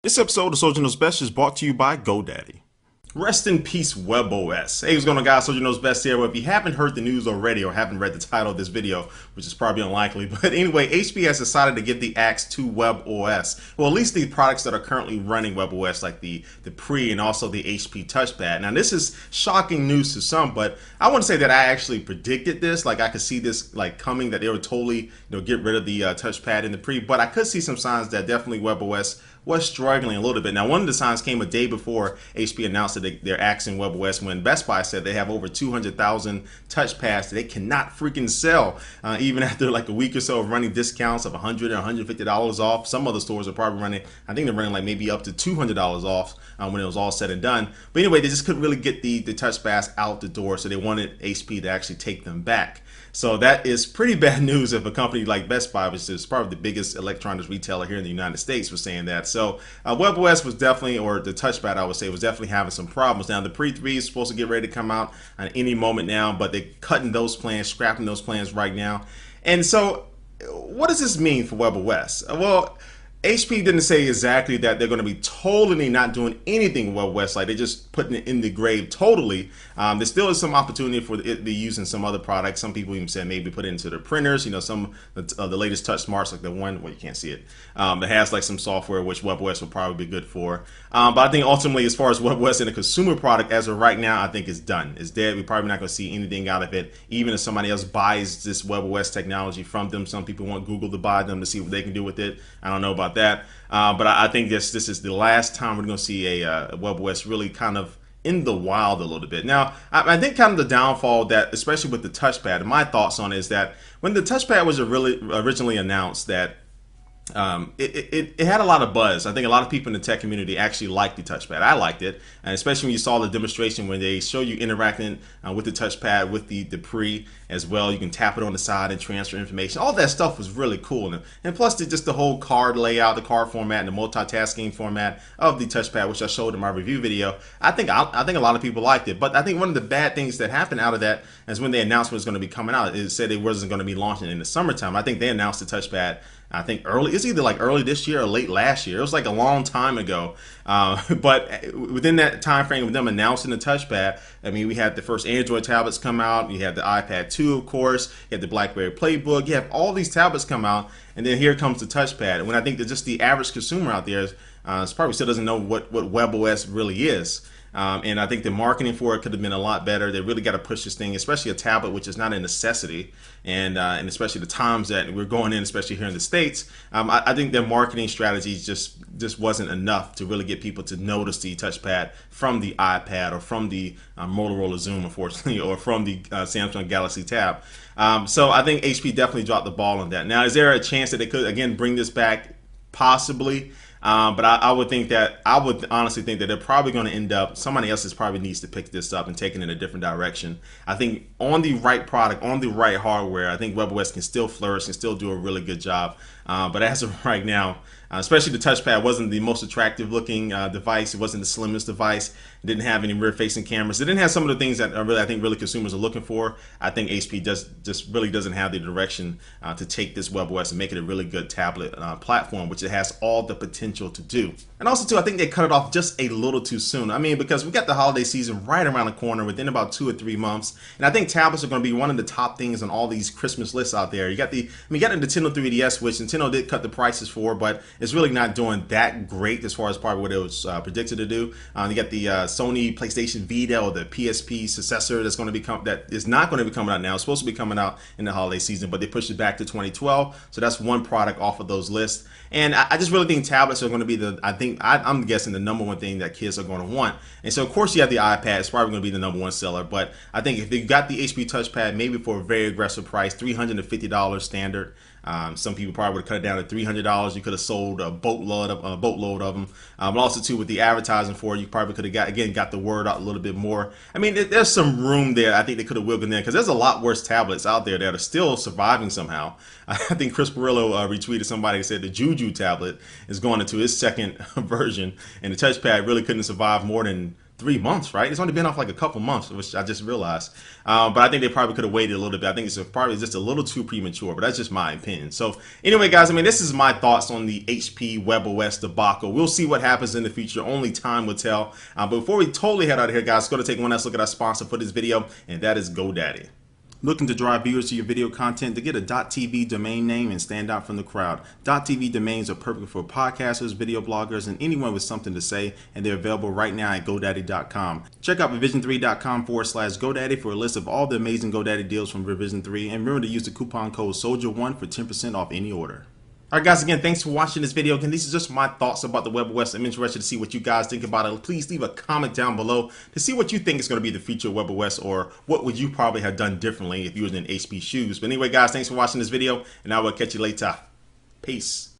This episode of Soldier Knows Best is brought to you by GoDaddy. Rest in peace, Webos. Hey, what's going on, guys? Soldier Knows Best here. Well, if you haven't heard the news already or haven't read the title of this video, which is probably unlikely, but anyway, HP has decided to give the axe to WebOS. Well, at least the products that are currently running WebOS, like the Pre and also the HP Touchpad. Now, this is shocking news to some, but I wouldn't say that I actually predicted this. Like, I could see this like coming, that they would totally, get rid of the Touchpad and the Pre, but I could see some signs that definitely WebOS was struggling a little bit. Now, one of the signs came a day before HP announced that they're axing WebOS, when Best Buy said they have over 200,000 touchpads that they cannot freaking sell, even after like a week or so of running discounts of $100 or $150 off. Some other stores are probably running, I think they're running like maybe up to $200 off when it was all said and done. But anyway, they just couldn't really get the touchpads out the door, so they wanted HP to actually take them back. So that is pretty bad news if a company like Best Buy, which is probably the biggest electronics retailer here in the United States, was saying that. So WebOS was definitely, or the touchpad I would say, was definitely having some problems. Now the Pre 3 is supposed to get ready to come out at any moment now, but they're cutting those plans, scrapping those plans right now. And so what does this mean for WebOS? Well, HP didn't say exactly that they're going to be totally not doing anything with WebOS, like they're just putting it in the grave totally. There still is some opportunity for it to be used in some other products. Some people even said maybe put it into their printers, some of the latest Touch Smarts, like the one, well, you can't see it, that has like some software which WebOS will probably be good for. But I think ultimately, as far as WebOS in a consumer product, as of right now, I think it's done. It's dead. We're probably not going to see anything out of it, even if somebody else buys this WebOS technology from them. Some people want Google to buy them to see what they can do with it. I don't know about that. But I think this is the last time we're going to see a WebOS really kind of in the wild a little bit. Now, I think kind of the downfall that, especially with the touchpad, my thoughts on it is that when the touchpad was originally announced, that it had a lot of buzz. I think a lot of people in the tech community actually liked the touchpad. I liked it, and especially when you saw the demonstration when they show you interacting with the touchpad with the Pre as well. You can tap it on the side and transfer information. All that stuff was really cool, and plus just the whole card layout, the card format, and the multitasking format of the touchpad, which I showed in my review video. I think a lot of people liked it, but I think one of the bad things that happened out of that is when they announced what was going to be coming out. It said it wasn't going to be launching in the summertime. I think they announced the touchpad, I think it's either like early this year or late last year. It was like a long time ago. But within that time frame of them announcing the touchpad, I mean, we had the first Android tablets come out. You had the iPad 2, of course. You had the BlackBerry Playbook. You have all these tablets come out, and then here comes the touchpad. And when I think that just the average consumer out there probably still doesn't know what WebOS really is. And I think the marketing for it could have been a lot better. They really got to push this thing, especially a tablet, which is not a necessity, and especially the times that we're going in, especially here in the States. I think their marketing strategy just wasn't enough to really get people to notice the touchpad from the iPad or from the Motorola Zoom, unfortunately, or from the Samsung Galaxy Tab. So I think HP definitely dropped the ball on that. Now, is there a chance that they could again bring this back? Possibly. But I would honestly think that they're probably going to end up, somebody else probably needs to pick this up and take it in a different direction. I think on the right product, on the right hardware, I think WebOS can still flourish and still do a really good job. But as of right now, especially the touchpad wasn't the most attractive looking device. It wasn't the slimmest device. It didn't have any rear facing cameras. It didn't have some of the things that I think consumers are looking for. I think HP just really doesn't have the direction to take this WebOS and make it a really good tablet platform, which it has all the potential to do. And also too, I think they cut it off just a little too soon. I mean, because we got the holiday season right around the corner within about 2 or 3 months. And I think tablets are going to be one of the top things on all these Christmas lists out there. You got the Nintendo 3DS, which Nintendo did cut the prices for, but it's really not doing that great as far as probably what it was predicted to do. You got the Sony PlayStation Vita, or the PSP successor that is not going to be coming out now. It's supposed to be coming out in the holiday season, but they pushed it back to 2012. So that's one product off of those lists. And I just really think tablets are going to be I'm guessing the number one thing that kids are going to want. And so of course you have the iPad. It's probably going to be the number one seller. But I think if you got the HP Touchpad, maybe for a very aggressive price, $350 standard. Some people probably would have cut it down to $300. You could have sold a boatload of them. But also too, with the advertising for it, you probably could have got the word out a little bit more. I mean, there's some room there. I think they could have wiggled in there, because there's a lot worse tablets out there that are still surviving somehow. I think Chris Perillo retweeted somebody that said the Juju tablet is going into its second version, and the touchpad really couldn't survive more than 3 months, right? It's only been off like a couple months, which I just realized. But I think they probably could have waited a little bit. I think it's probably just a little too premature, but that's just my opinion. So anyway, guys, I mean, this is my thoughts on the HP WebOS debacle. We'll see what happens in the future. Only time will tell. But before we totally head out of here, guys, go to take one last look at our sponsor for this video, and that is GoDaddy. Looking to drive viewers to your video content to get a .tv domain name and stand out from the crowd? .tv domains are perfect for podcasters, video bloggers, and anyone with something to say, and they're available right now at GoDaddy.com. Check out revision3.com/GoDaddy for a list of all the amazing GoDaddy deals from Revision 3, and remember to use the coupon code SOLDIER1 for 10% off any order. Alright guys, again, thanks for watching this video. Again, these are just my thoughts about the WebOS. I'm interested to see what you guys think about it. Please leave a comment down below to see what you think is going to be the future of WebOS, or what would you probably have done differently if you was in HP shoes. But anyway, guys, thanks for watching this video, and I will catch you later. Peace.